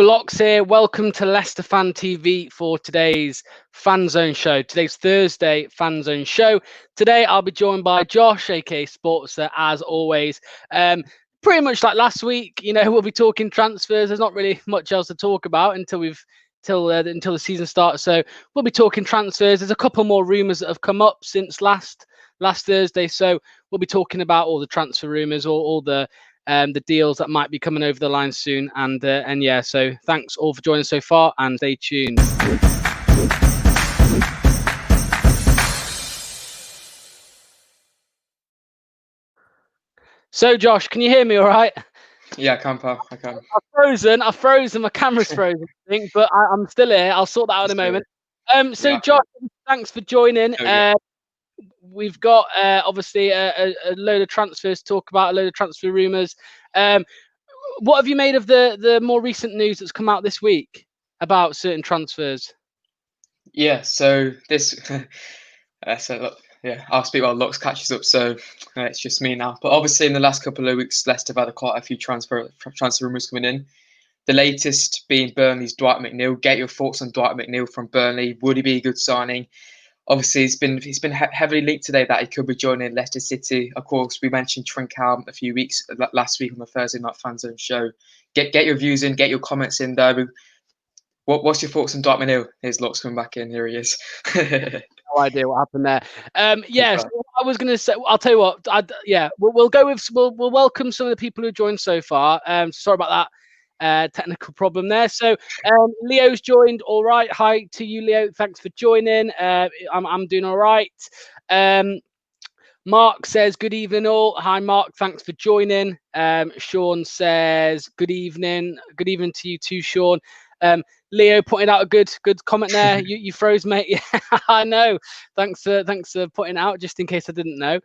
Locks here. Welcome to Leicester Fan TV for today's FANZONE Show. Today's Thursday FANZONE Show. Today I'll be joined by Josh, aka SPORTSA, as always. Pretty much like last week, we'll be talking transfers. There's not really much else to talk about until the season starts. So we'll be talking transfers. There's a couple more rumours that have come up since last Thursday. So we'll be talking about all the transfer rumours, all the deals that might be coming over the line soon. And yeah, so thanks all for joining so far and stay tuned. So Josh, can you hear me all right? Yeah, I can, pal. I can. I've frozen. My camera's frozen, I think, but I'm still here. I'll sort that out in a moment. So yeah, Josh, thanks for joining. We've got obviously a load of transfers to talk about, a load of transfer rumours. What have you made of the more recent news that's come out this week about certain transfers? Yeah, so this, I'll speak while Lux catches up. So it's just me now. But obviously, in the last couple of weeks, Leicester have had quite a few transfer rumours coming in. The latest being Burnley's Dwight McNeil. Get your thoughts on Dwight McNeil from Burnley. Would he be a good signing? Obviously, it's been heavily linked today that he could be joining Leicester City. Of course, we mentioned Trincao a few weeks last week on the Thursday Night FANZONE Show. Get your views in, get your comments in there. What's your thoughts on Dwight McNeil? Here's Lux coming back in. Here he is. No idea what happened there. Yeah, so I was going to say, I'll tell you what. We'll go with we'll welcome some of the people who joined so far. Sorry about that technical problem there. So Leo's joined. All right, hi to you, Leo. Thanks for joining. I'm doing all right. Mark says, good evening all. Hi, Mark. Thanks for joining. Sean says, good evening. Good evening to you too, Sean. Leo pointed out a good comment there. You froze, mate. Yeah, I know. Thanks for pointing out, just in case I didn't know.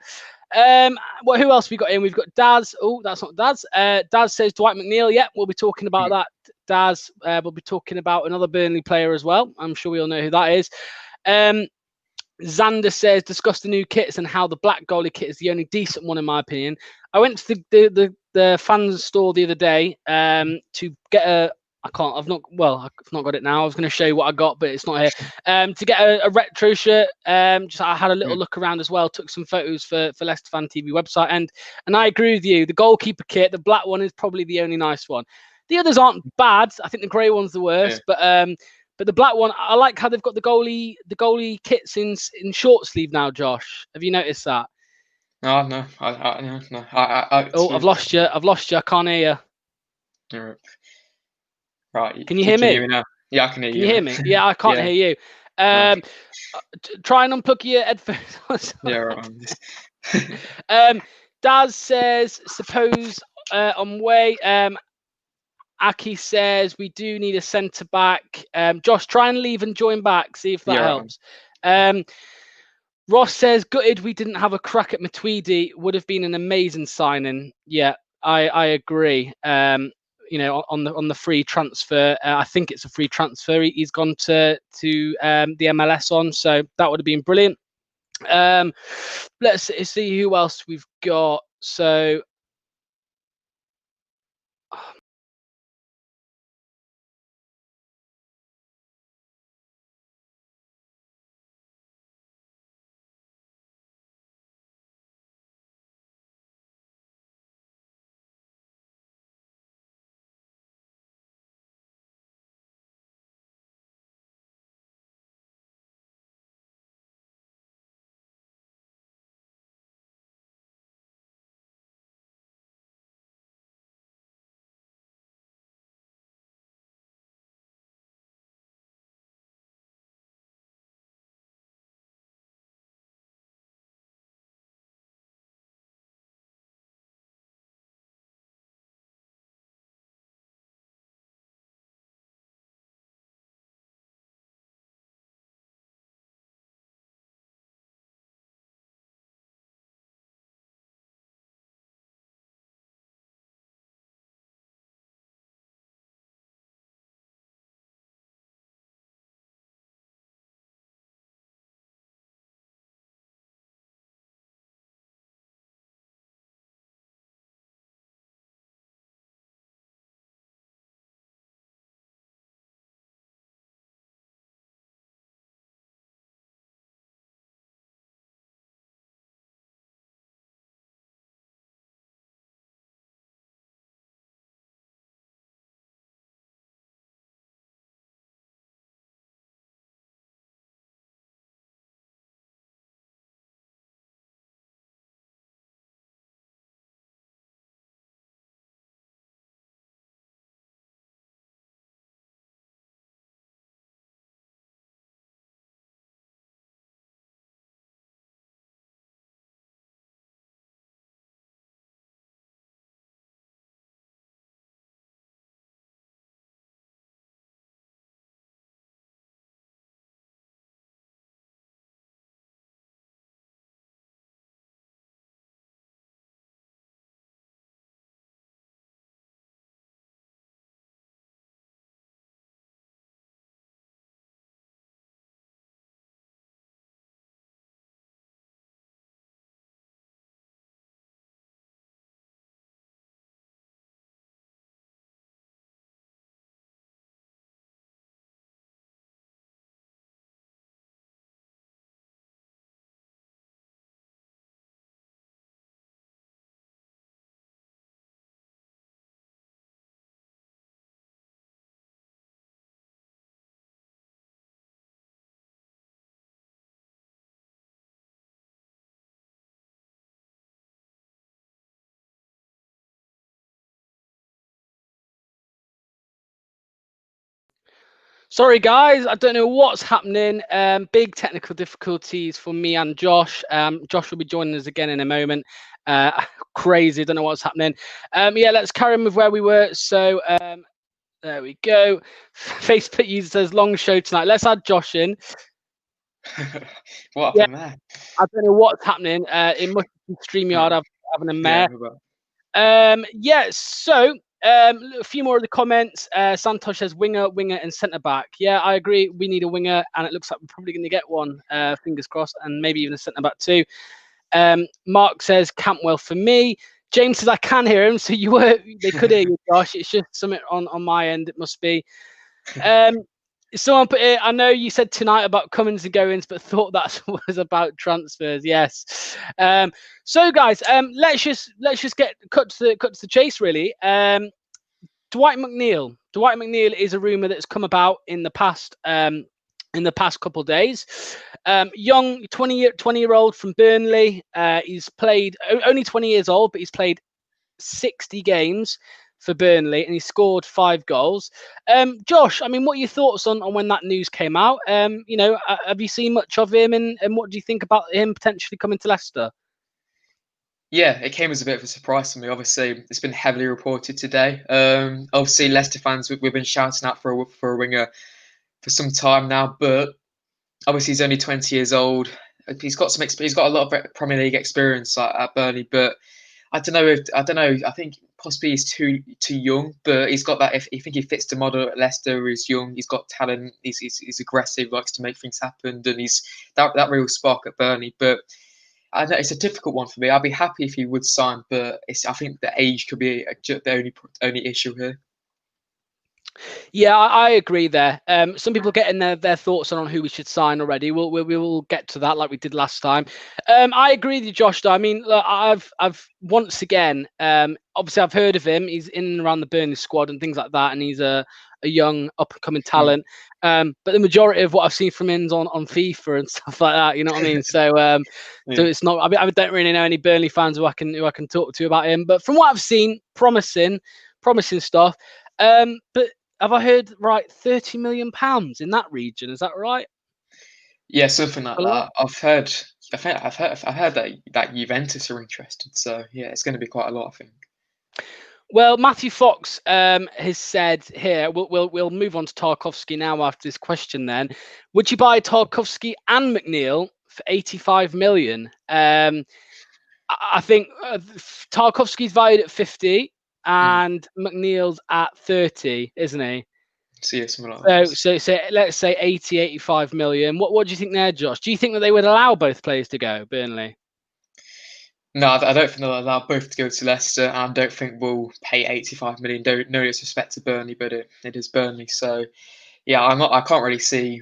Who else we got in? We've got Daz. Oh, that's not Daz. Daz says Dwight McNeil. Yeah, we'll be talking about that. Daz, we'll be talking about another Burnley player as well. I'm sure we all know who that is. Xander says, discuss the new kits and how the black goalie kit is the only decent one in my opinion. I went to the fans store the other day to get a. I've not got it now. I was going to show you what I got, but it's not here. To get a retro shirt. I had a little look around as well. Took some photos for Leicester Fan TV website, and I agree with you. The goalkeeper kit, the black one, is probably the only nice one. The others aren't bad. I think the grey one's the worst, but the black one, I like how they've got the goalie kits in short sleeve now. Josh, have you noticed that? No. No. I've lost you. I can't hear you. Right. Can you hear me? Now? Yeah, I can hear you. Can you hear me? Yeah, I can't hear you. Try and unplug your headphones. Yeah, right. Daz says, suppose on way. Aki says we do need a centre back. Josh, try and leave and join back. See if that helps. Ross says, gutted we didn't have a crack at Matuidi. Would have been an amazing signing. Yeah, I agree. On the free transfer, I think it's a free transfer. He's gone to the MLS on, so that would have been brilliant. Let's see who else we've got. So. Sorry, guys. I don't know what's happening. Big technical difficulties for me and Josh. Josh will be joining us again in a moment. Crazy. Don't know what's happening. Yeah, let's carry on with where we were. So there we go. Facebook user says long show tonight. Let's add Josh in. What happened there? I don't know what's happening. It must be StreamYard having a mare. So a few more of the comments. Santosh says winger, and centre back. Yeah, I agree. We need a winger, and it looks like we're probably going to get one. Fingers crossed, and maybe even a centre back too. Mark says Campwell for me. James says I can hear him, so they could hear you, Josh. It's just something on my end. It must be. Someone put it. I know you said tonight about comings and goings, but thought that was about transfers. Yes. So guys, let's just get cut to the chase. Really. Dwight McNeil. Dwight McNeil is a rumor that's come about in the past couple of days. Young 20-year-old from Burnley. He's played only 20 years old, but he's played 60 games for Burnley and he scored 5 goals. Josh, I mean, what are your thoughts on when that news came out? Have you seen much of him and what do you think about him potentially coming to Leicester? Yeah, it came as a bit of a surprise to me. Obviously, it's been heavily reported today. Obviously, Leicester fans, we've been shouting out for a winger for some time now, but obviously he's only 20 years old. He's got some experience. He's got a lot of Premier League experience at Burnley, but I don't know. I think possibly he's too young, but he's got that. If you think he fits the model at Leicester, he's young, he's got talent, he's aggressive, likes to make things happen, and he's that real spark at Burnley. But I know it's a difficult one for me. I'd be happy if he would sign, but I think the age could be the only issue here. Yeah, I agree there. Some people getting their thoughts on who we should sign already. We will get to that like we did last time. I agree with you, Josh. Though. I mean, look, I've once again, obviously I've heard of him. He's in and around the Burnley squad and things like that, and he's a young up and coming talent. But the majority of what I've seen from him is on FIFA and stuff like that. You know what I mean? So so it's not. I don't really know any Burnley fans who I can talk to about him. But from what I've seen, promising stuff. But have I heard right? £30 million in that region. Is that right? Yeah, something like that. I've heard that Juventus are interested. So yeah, it's going to be quite a lot, I think. Well, Matthew Fox has said here. We'll move on to Tarkowski now after this question. Then, would you buy Tarkowski and McNeil for 85 million? I think Tarkowski's valued at 50. And McNeil's at 30, isn't he? So, something like that. So let's say 85 million. What do you think there, Josh? Do you think that they would allow both players to go, Burnley? No, I don't think they'll allow both to go to Leicester. And I don't think we'll pay 85 million. No disrespect to Burnley, but it is Burnley. So yeah, I can't really see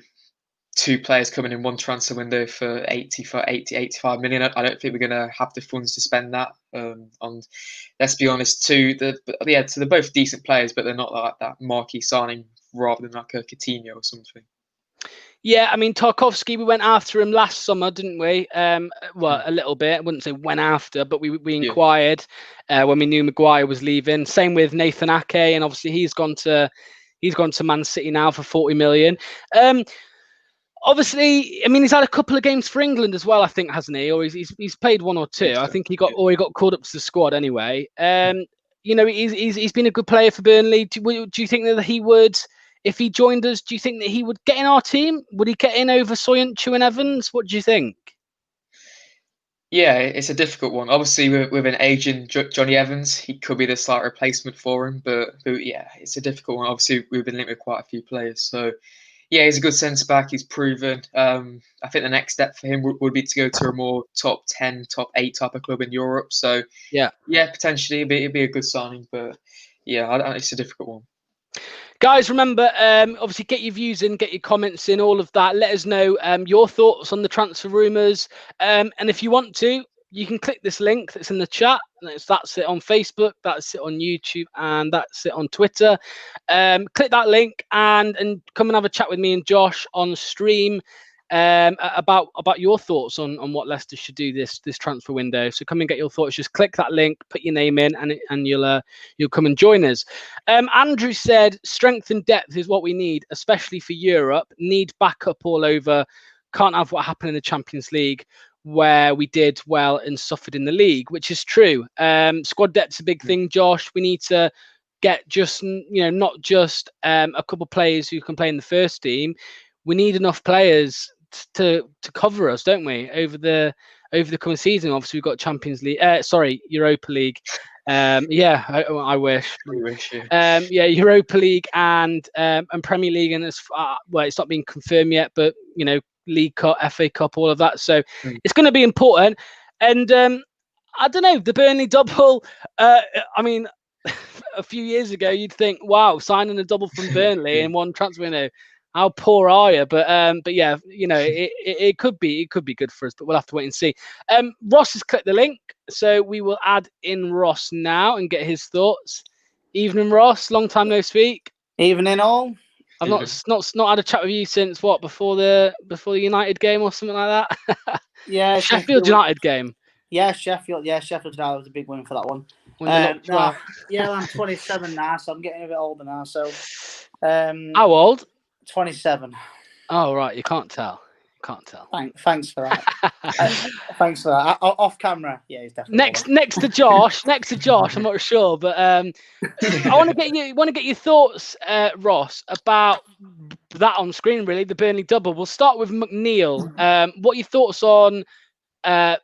2 players coming in one transfer window for 85 million. I don't think we're going to have the funds to spend that on. Let's be honest, so they're both decent players, but they're not like that marquee signing rather than like a Coutinho or something. Yeah, I mean Tarkowski, we went after him last summer, didn't we? Well, a little bit. I wouldn't say went after, but we inquired when we knew Maguire was leaving. Same with Nathan Ake, and obviously he's gone to Man City now for 40 million. Obviously, I mean, he's had a couple of games for England as well, I think, hasn't he? Or he's played 1 or 2. Yes, I think he got called up to the squad anyway. He's been a good player for Burnley. Do you think that he would, if he joined us, do you think that he would get in our team? Would he get in over Soyuncu and Evans? What do you think? Yeah, it's a difficult one. Obviously, with an aging Johnny Evans, he could be the slight replacement for him. But yeah, it's a difficult one. Obviously, we've been linked with quite a few players, so. Yeah, he's a good centre back. He's proven. I think the next step for him would be to go to a more top 10, top 8 type of club in Europe. So yeah, potentially it'd be a good signing. But yeah, it's a difficult one. Guys, remember, obviously get your views in, get your comments in, all of that. Let us know your thoughts on the transfer rumours. And if you want to, you can click this link that's in the chat. That's it on Facebook, that's it on YouTube, and that's it on Twitter. Click that link and come and have a chat with me and Josh on stream. about your thoughts on what Leicester should do this transfer window. So come and get your thoughts. Just click that link, put your name in, and you'll come and join us. Andrew said, strength and depth is what we need, especially for Europe. Need backup all over. Can't have what happened in the Champions League, where we did well and suffered in the league, which is true. Squad depth's a big thing, Josh. We need to get just, not just a couple of players who can play in the first team. We need enough players to cover us, don't we, over the coming season. Obviously, we've got Champions League, Europa League. I wish. We wish, yeah. Europa League and Premier League, and it's not been confirmed yet, but League Cup, FA Cup, all of that. So it's going to be important. And I don't know, the Burnley double. I mean, a few years ago, you'd think, wow, signing a double from Burnley in one transfer window. How poor are you? But yeah, it could be good for us, but we'll have to wait and see. Ross has clicked the link, so we will add in Ross now and get his thoughts. Evening, Ross. Long time no speak. Evening, all. I've not had a chat with you since what, before the United game or something like that. Yeah, Sheffield United game. Yeah, Sheffield United was a big win for that one. Yeah, I'm 27 now, so I'm getting a bit older now. So, how old? 27. Oh right, you can't tell. Thanks for that. Thanks for that. Off camera, yeah, he's definitely next to Josh. I'm not sure, but I want to get your thoughts, Ross, about that on screen. Really, the Burnley double. We'll start with McNeil. What are your thoughts on us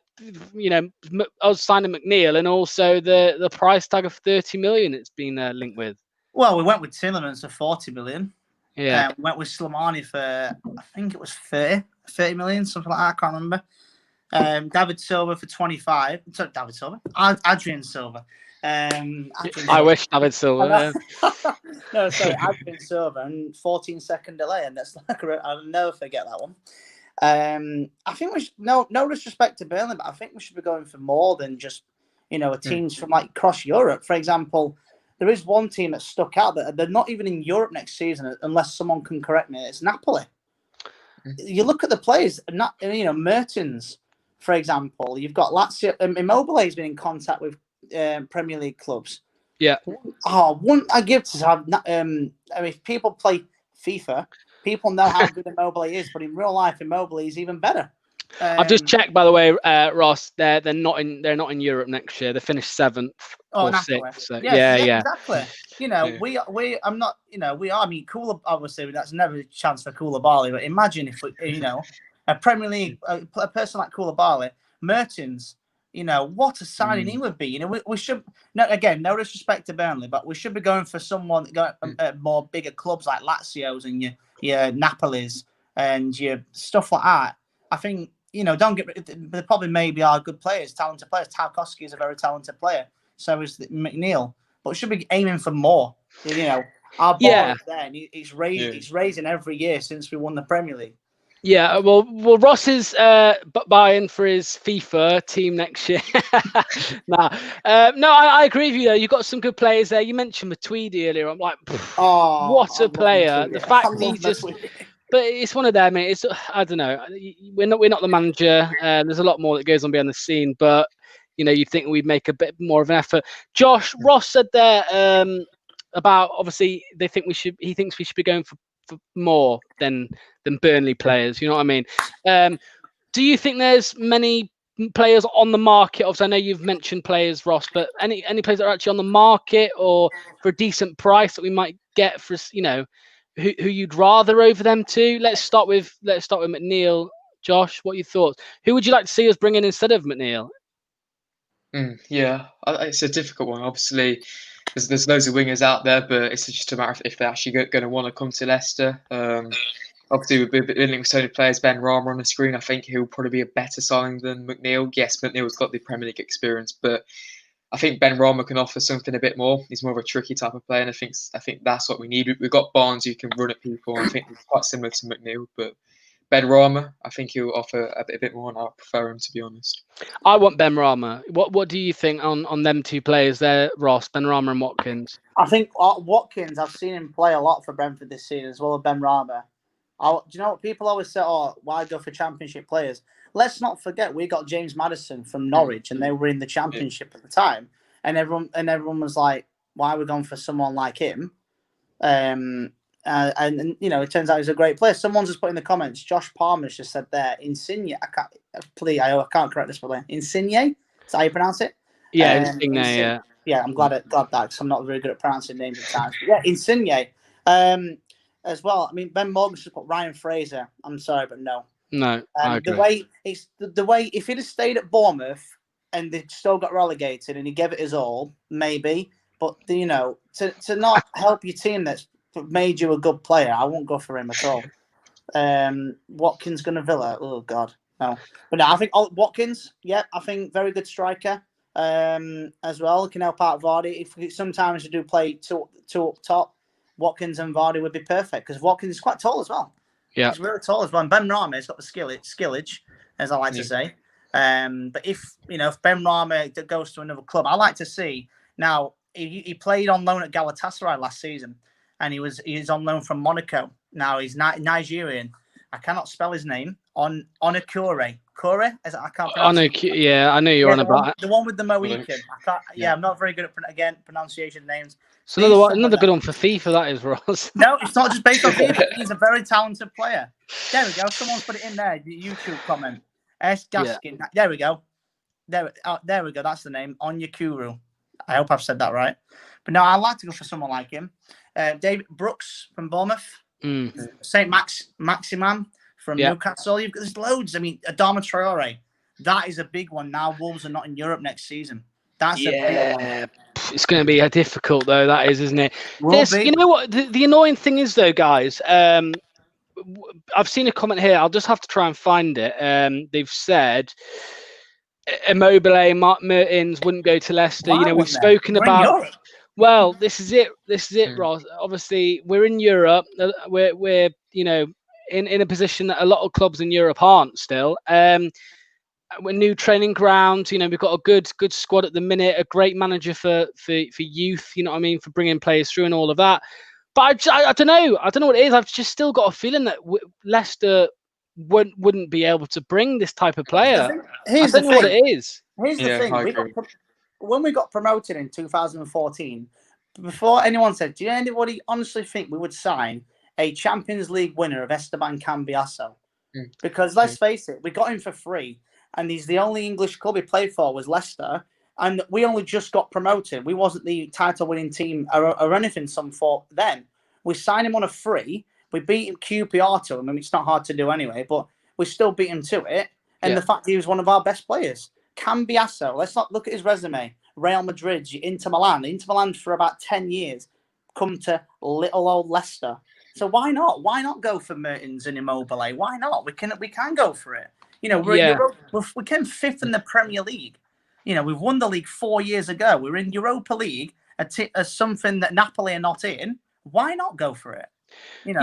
signing McNeil, and also the price tag of 30 million it's been linked with? Well, we went with Tillemans for 40 million. Yeah. We went with Slimani for, I think it was 30 million, something like that. I can't remember. David Silva for 25. Sorry, David Silva. Adrian Silva. I wish David Silva. No, sorry, Adrian Silva, and 14-second delay, and that's like I'll never forget that one. I think we should, no disrespect to Burnley, but I think we should be going for more than just teams from like across Europe. For example, there is one team that's stuck out that they're not even in Europe next season, unless someone can correct me. It's Napoli. You look at the players, Mertens, for example. You've got Lazio. Immobile has been in contact with Premier League clubs. Yeah. Oh, wouldn't I give to have? If people play FIFA, people know how good Immobile is, but in real life, Immobile is even better. I've just checked, by the way, Ross. They're not in Europe next year. They finished 7th or 6th. So yeah, exactly. We I'm not. We are. I mean, obviously, that's never a chance for Koulibaly. But imagine if a Premier League, a person like Koulibaly, Mertens. What a signing he would be. We should. No disrespect to Burnley, but we should be going for someone more bigger clubs like Lazio's and your Napoli's and your stuff like that. I think. Don't get. There probably maybe are good players, talented players. Tarkowski is a very talented player. So is McNeil. But we should be aiming for more. Our bar is there, and he's raising every year since we won the Premier League. Yeah, well, Ross is buying for his FIFA team next year. I agree with you. Though you've got some good players there. You mentioned Matuidi earlier. I'm like, what a player! The fact he just. But it's one of them, mate. I don't know. We're not the manager. There's a lot more that goes on behind the scene, but you'd think we'd make a bit more of an effort. Josh, Ross said there about obviously he thinks we should be going for more than Burnley players. You know what I mean? Do you think there's many players on the market? Obviously, I know you've mentioned players, Ross, but any players that are actually on the market or for a decent price that we might get for who you'd rather over them too? Let's start with McNeil. Josh, what are your thoughts? Who would you like to see us bring in instead of McNeil? Yeah, it's a difficult one. Obviously, there's loads of wingers out there, but it's just a matter of if they're actually going to want to come to Leicester. Obviously, we've been linked with so many players. Ben Rama on the screen, I think he'll probably be a better signing than McNeil. Yes, McNeil's got the Premier League experience, but I think Ben Rama can offer something a bit more. He's more of a tricky type of player, and I think that's what we need. We've got Barnes who can run at people. I think it's quite similar to McNeil, but Ben Rama, I think he'll offer a bit more, and I prefer him, to be honest. I want Ben Rama. What do you think on them two players there, Ross? Ben Rama and Watkins. I think Watkins. I've seen him play a lot for Brentford this season, as well as Ben Rama. Do you know what people always say? Oh, why go for Championship players? Let's not forget we got James Maddison from Norwich, and they were in the Championship at the time, and everyone was like, "Why are we going for someone like him?" And you know, it turns out he's a great player. Someone's just put in the comments. Josh Palmer's just said there, Insigne. I can't correct this probably. Insigne. Is that how you pronounce it? Yeah, Insigne. Yeah. Yeah, I'm glad that because I'm not very good at pronouncing names at times. But yeah, Insigne. As well. I mean, Ben Morgan should put Ryan Fraser. I'm sorry, but no. No, I agree. The way if he'd have stayed at Bournemouth and they still got relegated and he gave it his all, maybe. But you know, to not help your team that's made you a good player, I won't go for him at all. Watkins going to Villa. Oh God, no. But no, I think Watkins. Yeah, I think very good striker. As well, can help out Vardy. If sometimes you do play two up top, Watkins and Vardy would be perfect because Watkins is quite tall as well. Yeah, he's really tall as well. And Ben Rama's got the skillage, as I like to say. But if Ben Rama goes to another club, I like to see. Now he played on loan at Galatasaray last season, and he's on loan from Monaco. Now he's Nigerian. I cannot spell his name. Onakure. Kore? I can't pronounce it. Yeah, I know you're on about it. The one with the Mohican. I'm not very good at pronunciation names. So another good one for FIFA, that is, Ross. No, it's not just based on FIFA. He's a very talented player. There we go. Someone's put it in there. The YouTube comment. S. Gaskin. Yeah. There we go. There we go. That's the name. Onyekuru. I hope I've said that right. But no, I'd like to go for someone like him. David Brooks from Bournemouth. St. Maximan from Newcastle. There's loads. I mean, Adama Traore. That is a big one. Now Wolves are not in Europe next season. That's a big one. It's going to be difficult, though. That is, isn't it? You know what? The annoying thing is, though, guys. I've seen a comment here. I'll just have to try and find it. They've said Immobile, Mertens wouldn't go to Leicester. Why we've spoken about. Well, this is it. Mm. Ross. Obviously, we're in Europe. We're in a position that a lot of clubs in Europe aren't still. We're new training ground. We've got a good squad at the minute. A great manager for youth. You know what I mean, for bringing players through and all of that. But I don't know. I don't know what it is. I've just still got a feeling that Leicester wouldn't be able to bring this type of player. I don't know what it is. Here's the thing. When we got promoted in 2014, before anyone said, do anybody honestly think we would sign a Champions League winner of Esteban Cambiasso? Because let's face it, we got him for free, and he's the only English club he played for was Leicester, and we only just got promoted. We wasn't the title-winning team or anything then. We signed him on a free. We beat him QPR to him. I mean, it's not hard to do anyway, but we still beat him to it. And the fact he was one of our best players. Cambiasso, let's not look at his resume. Real Madrid, Inter Milan for about 10 years, come to little old Leicester. So why not? Why not go for Mertens and Immobile? Why not? We can go for it. We came fifth in the Premier League. We've won the league 4 years ago. We're in Europa League, as something that Napoli are not in. Why not go for it? No,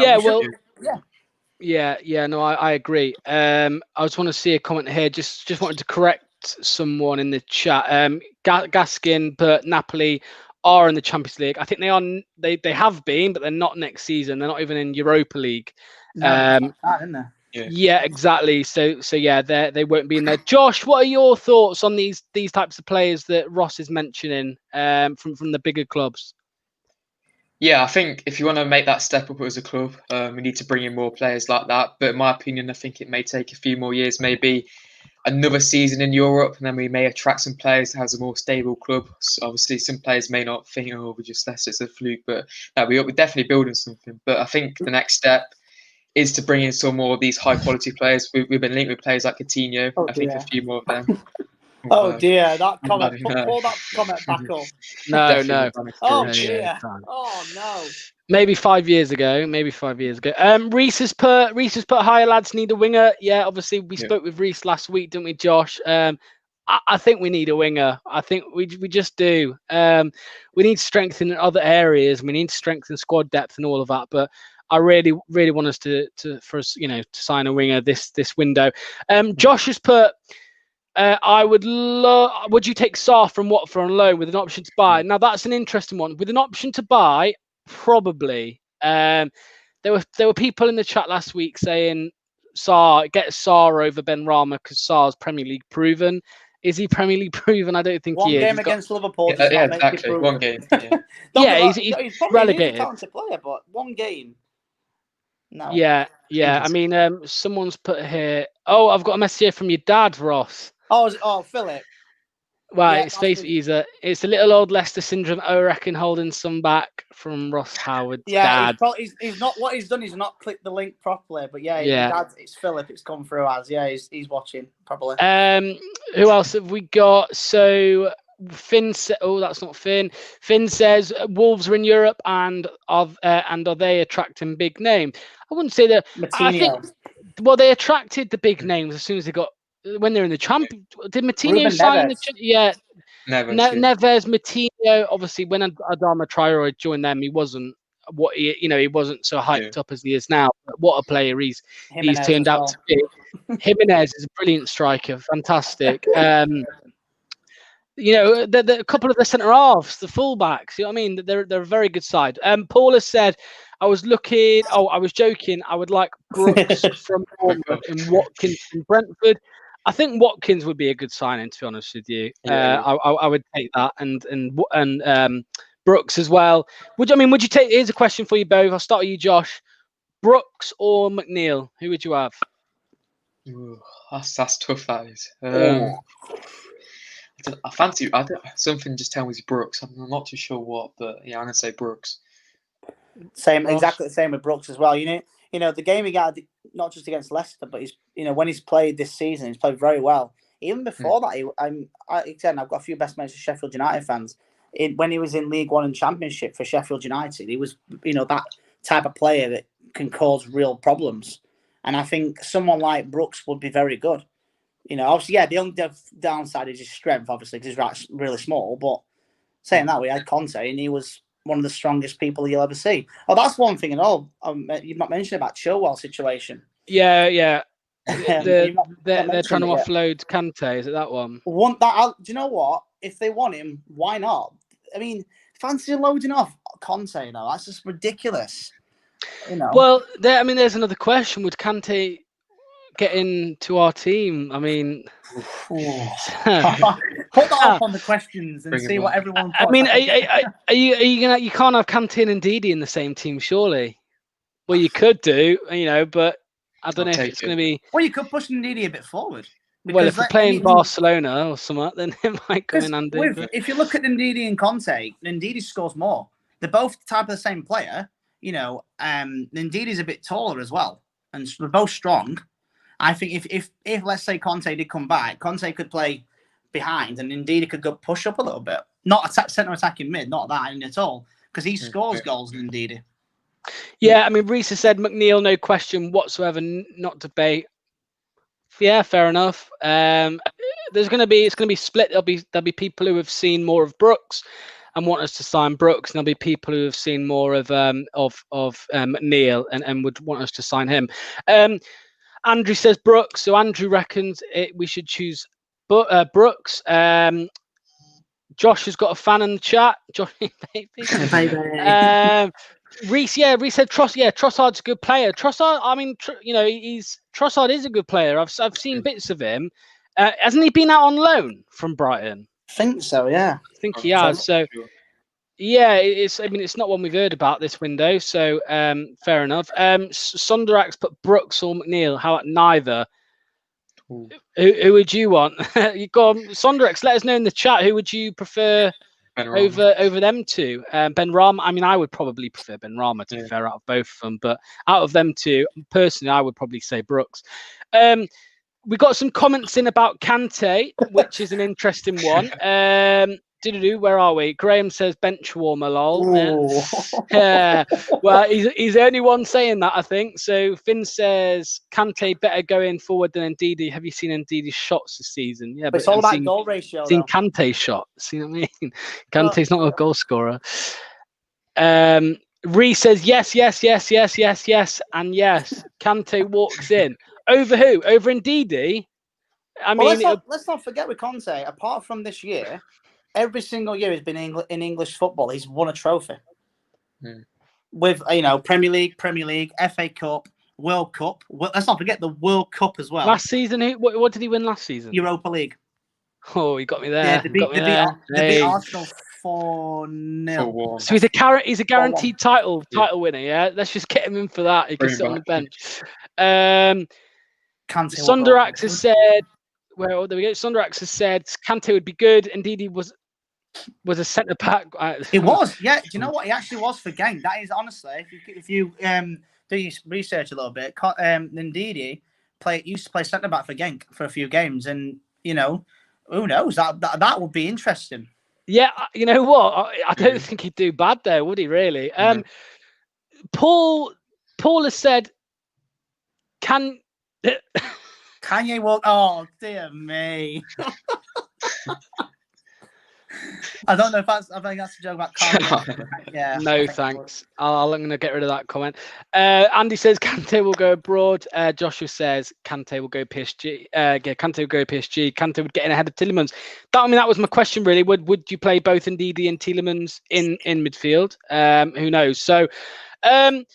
I agree. I just want to see a comment here. Just wanted to correct someone in the chat. Gaskin, but Napoli are in the Champions League. I think they are. They have been, but they're not next season. They're not even in Europa League. Yeah, exactly. So yeah, they won't be in there. Josh, what are your thoughts on these types of players that Ross is mentioning from the bigger clubs? Yeah, I think if you want to make that step up as a club, we need to bring in more players like that. But in my opinion, I think it may take a few more years, maybe another season in Europe, and then we may attract some players that has a more stable club. So obviously, some players may not think, oh, we just Leicester, it's a fluke. But no, we're definitely building something. But I think the next step is to bring in some more of these high-quality players. We've been linked with players like Coutinho. I think a few more of them. Oh dear, that comment. Pull that comment back up. No. Oh dear. Oh no. Maybe 5 years ago. Reese has put higher lads need a winger. Yeah, obviously we spoke with Reese last week, didn't we, Josh? I think we need a winger. I think we just do. We need to strengthen in other areas. We need to strengthen squad depth and all of that. But I really want us to sign a winger this window. Josh has put. Would you take Sarr from Watford on loan with an option to buy? Now that's an interesting one. With an option to buy, probably. there were people in the chat last week saying get Sarr over Benrahma because Sarr's Premier League proven. Is he Premier League proven? I don't think one he is. game against Liverpool. Does not make exactly. you One game. Yeah, he's he's probably relegated. a talented player, but one game. No. Yeah. I mean, someone's put here. Oh, I've got a message here from your dad, Ross. Oh, Philip. Well, Yeah, it's basically it's a little old Leicester syndrome. I reckon holding some back from Ross Howard's dad. He's not what he's done. He's not clicked the link properly. But yeah, Dad, it's Philip. It's come through as he's watching probably. Who else have we got? So Finn. Oh, that's not Finn. Finn says Wolves are in Europe and are they attracting big name? I wouldn't say that. I think they attracted the big names as soon as they got. When they're in the champion, did Matinho sign the? Yeah, Neves, Matinho. Obviously, when Adama Traore joined them, he wasn't he wasn't so hyped up as he is now. But what a player he's turned out to be. Jimenez is a brilliant striker, fantastic. A couple of the centre halves, the fullbacks. You know what I mean? They're a very good side. Paul has said, I was joking. I would like Brooks from Bournemouth and Watkins from Brentford. I think Watkins would be a good signing, to be honest with you. I would take that, and Brooks as well. Would you take? Here's a question for you both. I'll start with you, Josh. Brooks or McNeil? Who would you have? Ooh, that's tough. That is. I fancy. Something just tells me it's Brooks. I'm not too sure what, but yeah, I'm gonna say Brooks. Exactly the same with Brooks as well. You know, the game he got not just against Leicester, but when he's played this season, he's played very well. Even before that, I've got a few best mates of Sheffield United fans. When he was in League One and Championship for Sheffield United, he was that type of player that can cause real problems. And I think someone like Brooks would be very good. Obviously, the only downside is his strength, obviously, because he's really small. But saying that, we had Conte, and he was one of the strongest people you'll ever see. Oh, that's one thing. And you've not mentioned about Chilwell situation. Yeah. They're trying to offload Kante. Is it that one? Do you know what? If they want him, why not? I mean, fancy loading off Conte now. That's just ridiculous. Well, there's another question. Would Kante get into our team? I mean, put that up on the questions and see what everyone thought. I mean, are you gonna? You can't have Kante and Ndidi in the same team, surely. Well, you could do, but I don't know if it's going to be. Well, you could push Ndidi a bit forward. Well, if we're playing Barcelona or something, then it might come in handy. If you look at Ndidi and Conte, Ndidi scores more. They're both type of the same player. Ndidi's a bit taller as well, and they're both strong. I think if let's say Conte did come back, Conte could play behind, and Ndidi could go push up a little bit. Not centre attacking mid, not that at all, because he scores goals in Ndidi. Yeah, I mean, Reese has said McNeil, no question whatsoever, not debate. Yeah, fair enough. It's going to be split. There'll be people who have seen more of Brooks and want us to sign Brooks, and there'll be people who have seen more of McNeil and would want us to sign him. Andrew says Brooks, so Andrew reckons we should choose Brooks. Josh has got a fan in the chat. Johnny baby. Reese said Trossard's a good player. Trossard, I mean, Trossard is a good player. I've seen bits of him. Hasn't he been out on loan from Brighton? I think so. Yeah, I think he has. So, yeah, it's not one we've heard about this window. So, fair enough. Sonderax put Brooks or McNeil. How about neither? Who would you want? You go on, Sonderax. Let us know in the chat. Who would you prefer? Over them two, Benrahma. I mean, I would probably prefer Benrahma to be fair out of both of them, but out of them two, personally, I would probably say Brooks. We got some comments in about Kante, which is an interesting one. Where are we? Graham says bench warmer, lol. Well, he's the only one saying that, I think. So Finn says Kante better going forward than Ndidi. Have you seen Ndidi's shots this season? Yeah, but it's all about goal ratio. Seen Kante's shots. You know what I mean? Kante's not a goal scorer. Ree says yes, and yes. Kante walks in. Over who? Over Ndidi? I mean, let's not forget with Conte. Apart from this year, every single year he's been in English football, he's won a trophy. with Premier League, FA Cup, World Cup. Let's not forget the World Cup as well. Last season, what did he win last season? Europa League. Oh, you got me there. Yeah, they beat Arsenal 4-0. So he's a guaranteed title winner. Yeah, let's just get him in for that. He can sit on the bench. Sonderax has said, well, there we go. Sonderax has said Kante would be good. Indeed, he was a centre back. It was, yeah. Do you know what? He actually was for Genk. That is honestly, if you do your research a little bit, Ndidi used to play centre back for Genk for a few games, and who knows? That would be interesting. Yeah, you know what? I don't think he'd do bad there, would he? Really? Paul has said, Kanye walk? Oh dear me. I don't know if I think that's a joke about Kanye. Yeah. No, thanks. I'm going to get rid of that comment. Andy says Kante will go abroad. Joshua says Kante will go PSG. Kante will go PSG. Kante would get in ahead of Tielemans. That was my question really. Would you play both Ndidi and Tielemans in midfield? Who knows? So, I'm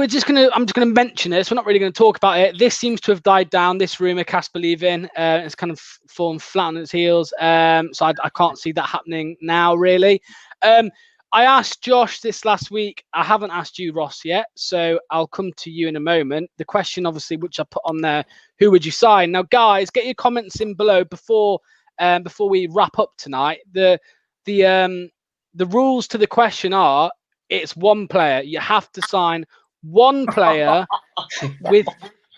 just gonna mention this. We're not really going to talk about it. This seems to have died down. This rumor, Casper leaving, it's kind of fallen flat on its heels. So I can't see that happening now, really. I asked Josh this last week. I haven't asked you, Ross, yet, so I'll come to you in a moment. The question, obviously, which I put on there: who would you sign? Now, guys, get your comments in below before we wrap up tonight. The rules to the question are: it's one player. You have to sign one player with.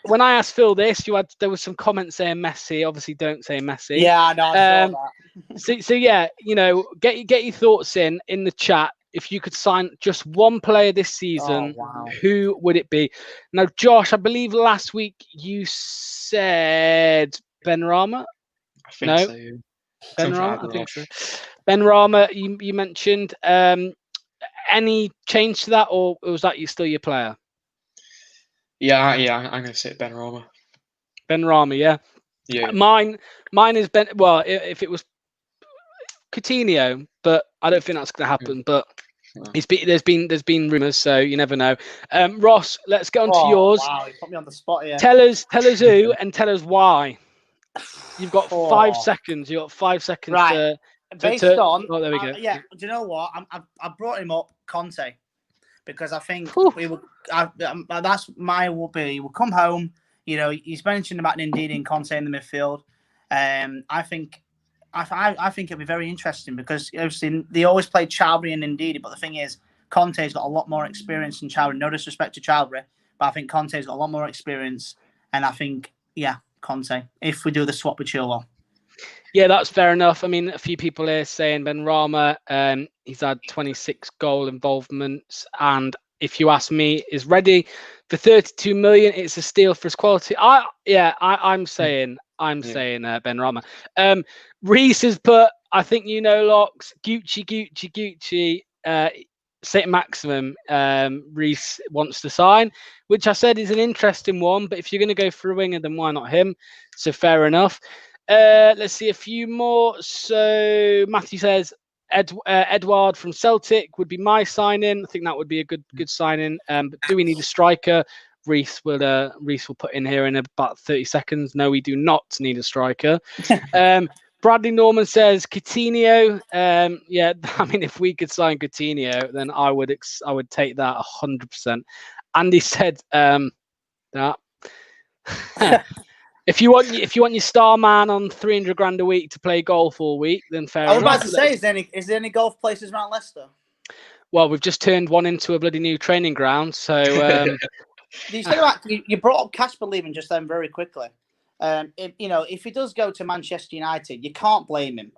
When I asked Phil this, there was some comments saying Messi. Obviously, don't say Messi. Yeah, I know. I saw that. So yeah, get your thoughts in the chat. If you could sign just one player this season, who would it be? Now, Josh, I believe last week you said Benrahma. I think so. Benrahma. I think so. Benrahma, you mentioned. Any change to that, or was that still your player? Yeah, I'm going to say Benrahma. Benrahma, yeah. Yeah. Mine is Ben. Well, if it was Coutinho, but I don't think that's going to happen. But there's been rumours, so you never know. Ross, let's get on to yours. Wow, you put me on the spot here. Tell us who and tell us why. You've got 5 seconds. You got 5 seconds. Right. Based on, there we go. Yeah. Do you know what? I brought him up, Conte, because I think that's my will be. We'll come home. He's mentioned about Ndidi and Conte in the midfield. I think it'll be very interesting because obviously they always play Chowdhury and Ndidi, but the thing is, Conte's got a lot more experience than Chowdhury. No disrespect to Chowdhury, but I think Conte's got a lot more experience, and I think Conte. If we do the swap with Chilwell. Yeah, that's fair enough. I mean, a few people here saying Benrahma, he's had 26 goal involvements, and if you ask me, is ready for 32 million. It's a steal for his quality. I'm saying Benrahma. Reese has put, I think Locks, Gucci, St. Maximum. Reese wants to sign, which I said is an interesting one. But if you're going to go for a winger, then why not him? So fair enough. Let's see a few more. So Matthew says Edouard from Celtic would be my signing. I think that would be a good signing. But do we need a striker? Reese will put in here in about 30 seconds. No, we do not need a striker. Bradley Norman says Coutinho. Yeah, I mean, if we could sign Coutinho, then I would take that 100%. Andy said that. If you want your star man on 300 grand a week to play golf all week, then fair enough. I was about to say, is there any golf places around Leicester? Well, we've just turned one into a bloody new training ground. So you brought up Casper leaving just then very quickly. If he does go to Manchester United, you can't blame him.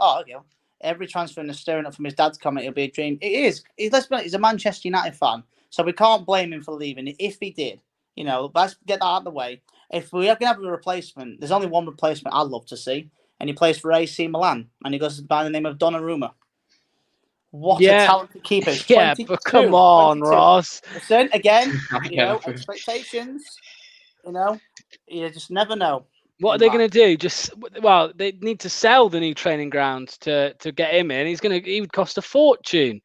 Every transfer is stirring up from his dad's comment. It'll be a dream. It is. Let's be honest, he's a Manchester United fan, so we can't blame him for leaving. If he did, let's get that out of the way. If we can have a replacement, there's only one replacement I'd love to see, and he plays for AC Milan, and he goes by the name of Donnarumma. What a talented keeper! Yeah, but come on, 22. Ross. Listen, again, expectations. You just never know. What are they going to do? They need to sell the new training ground to get him in. He would cost a fortune.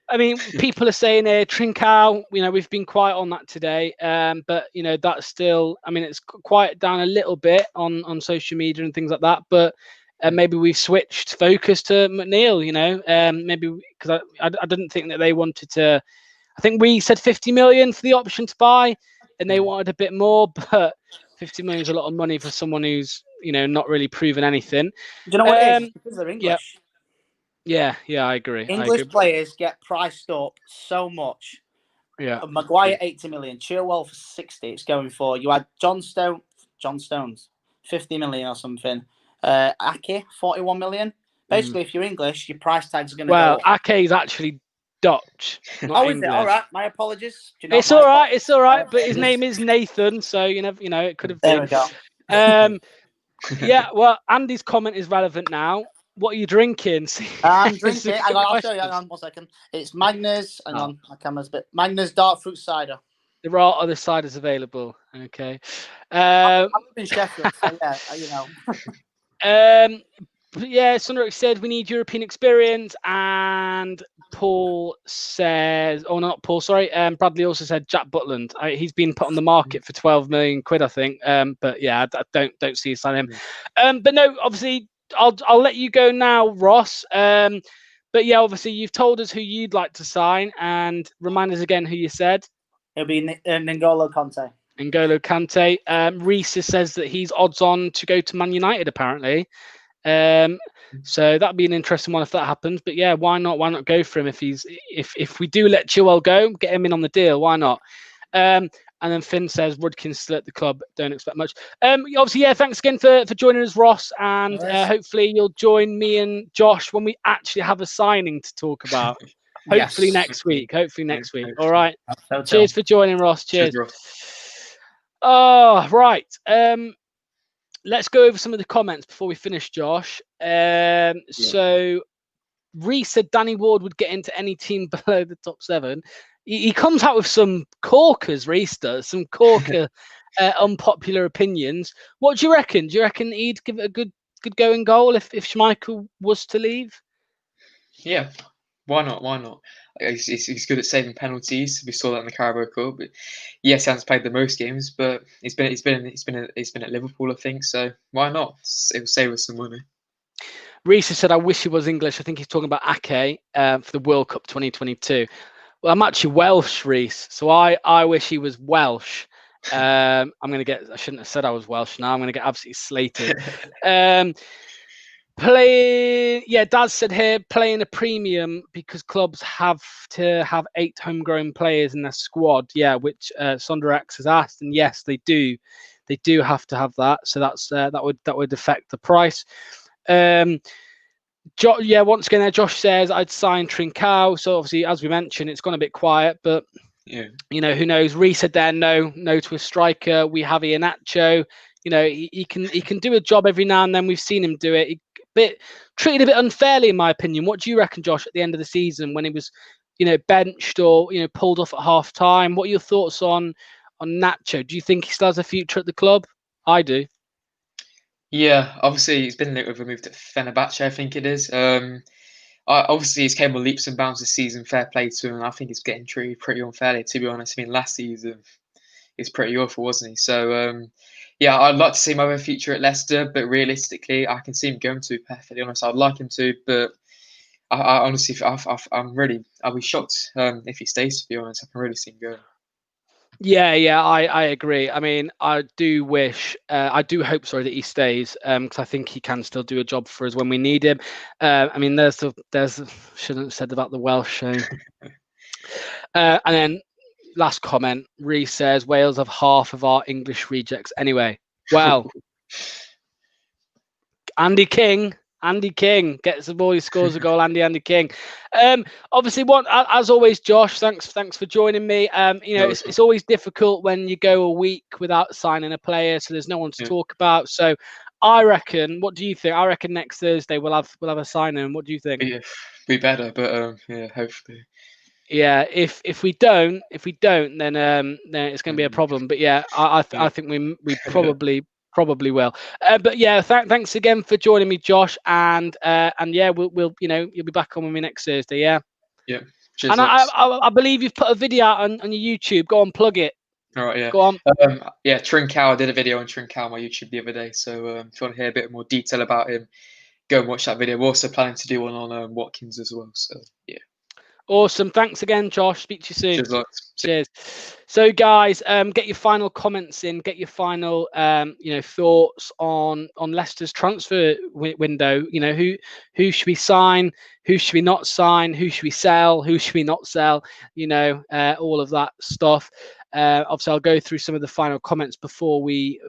I mean, people are saying Trincao, we've been quiet on that today. But that's still, I mean, it's quiet down a little bit on social media and things like that. But maybe we've switched focus to McNeil, maybe because I didn't think that they wanted to. I think we said 50 million for the option to buy, and they wanted a bit more, but 50 million is a lot of money for someone who's, not really proven anything. Do you know what it is? Because they're English. Yeah, I agree. English players get priced up so much. Yeah. Maguire 80 million, Chilwell for 60. It's going for. You had John Stones 50 million or something. Ake 41 million. Basically, if you're English, your price tag's going to go up. Well, Ake is actually Dutch. Not is English. it? All right. My apologies. It's all right. It's all right. But his name is Nathan, so it could have been. There we go. Yeah. Well, Andy's comment is relevant now. What are you drinking? I'm drinking. Hang on, I'll show you. Hang on 1 second. It's Magnus. Hang on, my camera's a bit. Magnus dark fruit cider. There are other ciders available. Okay. I live in Sheffield, so yeah, Yeah, Sunderich said we need European experience, and Paul says, oh, not Paul, sorry. Bradley also said Jack Butland. He's been put on the market for 12 million quid, I think. But yeah, I don't see a sign of him. But no, obviously, I'll let you go now, Ross. But yeah, obviously, you've told us who you'd like to sign, and remind us again who you said. It'll be N'Golo Kante. N'Golo Kante. Reese says that he's odds on to go to Man United, apparently. So that'd be an interesting one if that happens. But yeah, why not? Why not go for him if we do let Chilwell go, get him in on the deal? Why not? And then Finn says Rudkin's still at the club. Don't expect much. Obviously, yeah. Thanks again for joining us, Ross, and hopefully you'll join me and Josh when we actually have a signing to talk about. Hopefully next week. All right. Cheers for joining, Ross. Cheers. Oh, right. Let's go over some of the comments before we finish, Josh. So Reese said Danny Ward would get into any team below the top 7. He comes out with some corkers, Reese does, some corker unpopular opinions. What do you reckon? Do you reckon he'd give it a good go in goal if Schmeichel was to leave? Yeah, why not? He's good at saving penalties. We saw that in the Carabao Cup. But yes, he hasn't played the most games, but he's been at Liverpool, I think. So why not? It will save us some money. Reese said, "I wish he was English." I think he's talking about Ake for the World Cup 2022. Well, I'm actually Welsh, Reese, so I wish he was Welsh. I shouldn't have said I was Welsh. Now I'm gonna get absolutely slated. Dad said here, playing a premium because clubs have to have 8 homegrown players in their squad. Yeah, which Sonderex has asked, and yes, they do. They do have to have that. So that would affect the price. Once again, there Josh says I'd sign Trincao. So obviously, as we mentioned, it's gone a bit quiet, but who knows? Reese said there, no to a striker. We have Iheanacho. He can do a job every now and then. We've seen him do it. Treated a bit unfairly, in my opinion. What do you reckon, Josh, at the end of the season when he was, benched or pulled off at half time? What are your thoughts on Nacho? Do you think he still has a future at the club? I do. Yeah, obviously he's been linked with a move to Fenerbahce, I think it is. Obviously he's came on leaps and bounds this season. Fair play to him. And I think he's getting treated pretty unfairly, to be honest. I mean, last season he's pretty awful, wasn't he? So I'd like to see him have a future at Leicester, but realistically, I can see him going to. Perfectly honest, I'd like him to, but I honestly, I'll be shocked if he stays. To be honest, I can really see him going. Yeah, I agree. I mean, I do hope, that he stays, because I think he can still do a job for us when we need him. I mean, shouldn't have said about the Welsh show. And then last comment, Reese says Wales have half of our English rejects anyway. Well, Andy King gets the ball, he scores a goal. Andy King. Obviously, as always, Josh, thanks for joining me. It's always difficult when you go a week without signing a player, so there's no one to talk about. So I reckon, what do you think? I reckon next Thursday we'll have a signing. What do you think? Yeah, be better, but hopefully. Yeah, if we don't, then it's going to be a problem. But yeah, I think we probably will. But yeah, thanks again for joining me, Josh. And yeah, we'll you'll be back on with me next Thursday. Yeah. Yeah. Cheers, and I believe you've put a video out on your YouTube. Go on, plug it. All right, yeah. Go on. Yeah, Trincao. I did a video on Trincao on my YouTube the other day. So if you want to hear a bit more detail about him, go and watch that video. We're also planning to do one on Watkins as well. So yeah. Awesome. Thanks again, Josh. Speak to you soon. Cheers, Lux. Cheers. So, guys, get your final comments in. Get your final, thoughts on Leicester's transfer window. You know, who should we sign? Who should we not sign? Who should we sell? Who should we not sell? You know, all of that stuff. Obviously, I'll go through some of the final comments before we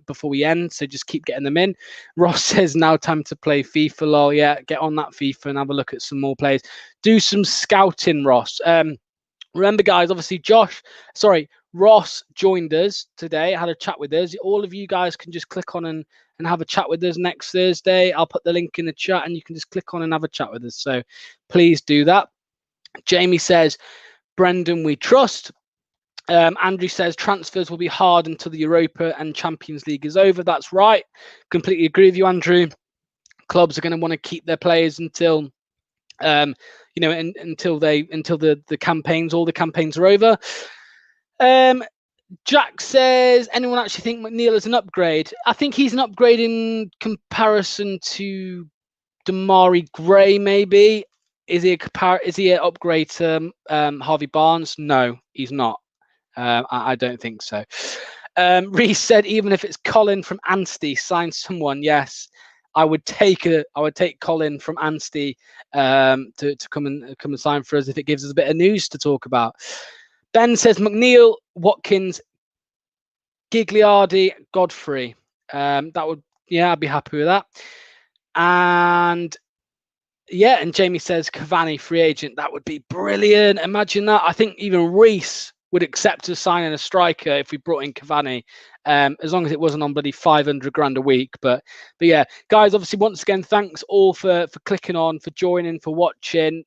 end. So just keep getting them in. Ross says now time to play FIFA. Lol. Yeah, get on that FIFA and have a look at some more players. Do some scouting, Ross. Remember, guys, obviously Ross joined us today, had a chat with us. All of you guys can just click on and have a chat with us next Thursday. I'll put the link in the chat and you can just click on and have a chat with us. So please do that. Jamie says, Brendan, we trust. Andrew says transfers will be hard until the Europa and Champions League is over. That's right. Completely agree with you, Andrew. Clubs are going to want to keep their players until until the campaigns, all the campaigns are over. Jack says, anyone actually think McNeil is an upgrade? I think he's an upgrade in comparison to Damari Gray, maybe. Is he an upgrade to Harvey Barnes? No, he's not. I don't think so. Reese said, even if it's Colin from Anstey, sign someone. Yes, I would take Colin from Anstey to come and sign for us if it gives us a bit of news to talk about. Ben says McNeil, Watkins, Gigliardi, Godfrey. I'd be happy with that. And Jamie says Cavani free agent. That would be brilliant. Imagine that. I think even Reese would accept us signing a striker if we brought in Cavani, as long as it wasn't on bloody 500 grand a week. But yeah, guys, obviously, once again, thanks all for clicking on, for joining, for watching.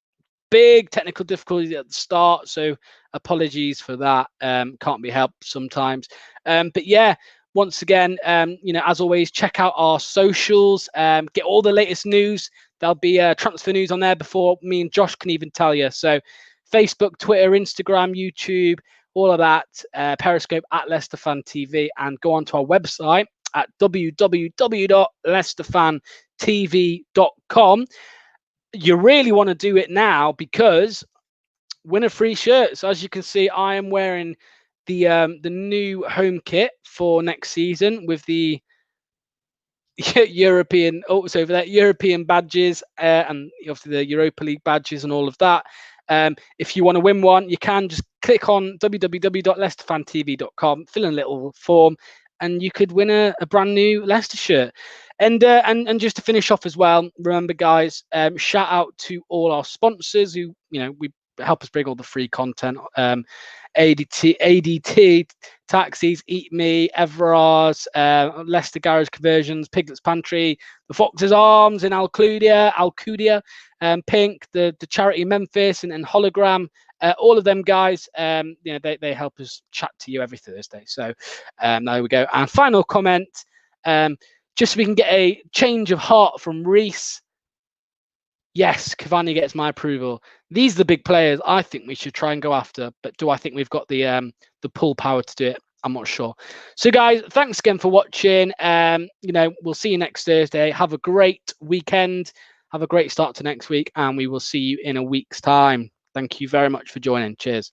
Big technical difficulties at the start, so apologies for that. Can't be helped sometimes. But yeah, once again, as always, check out our socials. Get all the latest news. There'll be transfer news on there before me and Josh can even tell you. So Facebook, Twitter, Instagram, YouTube, all of that. Periscope at Leicester Fan TV, and go onto our website at www.leicesterfantv.com. You really want to do it now because win a free shirt. So as you can see, I am wearing the new home kit for next season with the European badges and obviously the Europa League badges and all of that. If you want to win one, you can just click on www.leicesterfantv.com, fill in a little form, and you could win a brand new Leicester shirt. And just to finish off as well, remember, guys, shout out to all our sponsors who we help us bring all the free content. ADT Taxis, Eat Me, Everard's, Leicester Garage Conversions, Piglet's Pantry, the Fox's Arms in Alcudia, Pink, the charity Memphis, and Hologram. All of them guys, they help us chat to you every Thursday. So there we go. And final comment, just so we can get a change of heart from Reese. Yes, Cavani gets my approval. These are the big players I think we should try and go after. But do I think we've got the pull power to do it? I'm not sure. So, guys, thanks again for watching. We'll see you next Thursday. Have a great weekend. Have a great start to next week. And we will see you in a week's time. Thank you very much for joining. Cheers.